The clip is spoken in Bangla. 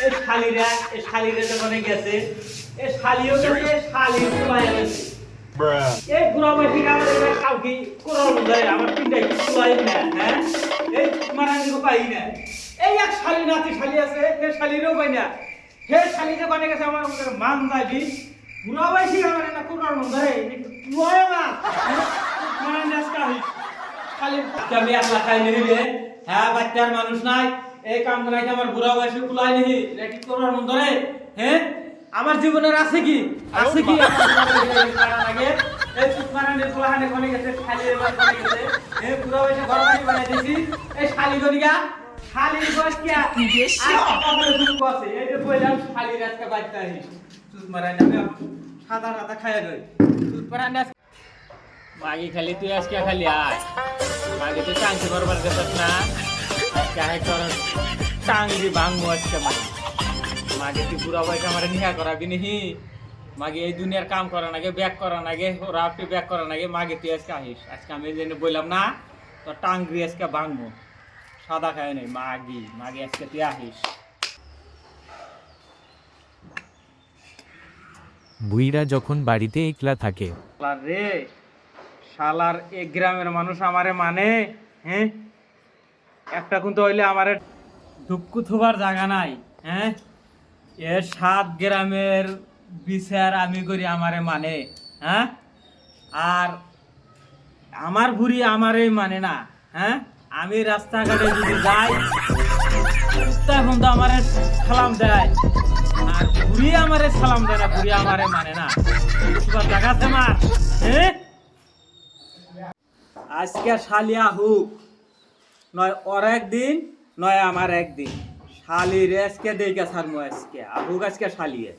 এই শালিরা যখন গেছে এই শালিও গেছে শালি কুলায় গেছে এই গুড়াবাসী আমাদের কাউকে কোরাল যায় আমার তিনটাই কুলাই না হ্যাঁ এই মারানি পাই না এই এক শালি নাতি শালি আছে এই শালিরও পাই না হে শালিতে বানে গেছে আমার মান যাবি গুড়াবাসী আমার না কোরাল যায় কুলায় না মারানি আজকে শালি আমি একলা খাই নিবে হ্যাঁ বাচ্চার মানুষ নাই এই কাম করাই আমার বুড়া বয়সে কুলাই নেই এটা কি করার মন ধরে হ্যাঁ আমার জীবনের আছে কি আগে এই সুতমানের ফুলাহানে কোনে গেছে খালির বাড়ি কোনে গেছে এই বুড়া বয়সে ঘর বাড়ি বানাই দিছি এই শালি গনিগা শালির বয়স কি আর দুঃখ আছে এই যে কইলাম শালির আজকে বাচ্চা আই সুতমানের আমি সাদা সাদা খাইয়া রই সুতমানের মাগি খালি তুই আজকে খালি আয় মাগি তো চাংচি বরবার গেছস না আজকে আয় তোর টাঙ্গি ভাঙবো আজকে মাগে তুই বুড়া বয়সে আমার নিহা করাবি নিহি মাগে এই দুনিয়ার কাম করা নাগে ব্যাক করা নাগে ওরা আপনি ব্যাক করা নাগে মাগে তুই আজকে আহিস আজকে আমি জেনে বললাম না তোর টাঙ্গি আজকে ভাঙবো সাদা খায় নাই মাগে আজকে তুই আহিস বুইরা যখন বাড়িতে একলা থাকে রে শালার এক গ্রামের মানুষ আমারে মানে হ্যাঁ একটা কিন্তু হইলে আমারে ধুপকু থোবার জায়গা নাই হ্যাঁ এ 7 গ্রামের বিচার আমি করি আমারে মানে হ্যাঁ আর আমার বুড়ি আমারে মানে না হ্যাঁ আমি রাস্তাঘাটে যদি যাই তখন তো আমারে সালাম দেয় আর বুড়ি আমারে সালাম দেয় না বুড়ি আমারে মানে না জায়গা আছে আমার হ্যাঁ আজকে শালিয়া হুক নয় ওর একদিন নয় আমার একদিন শালির আজকে দেখে ছাড়মু আজকে আহুক আজকে শালিয়ে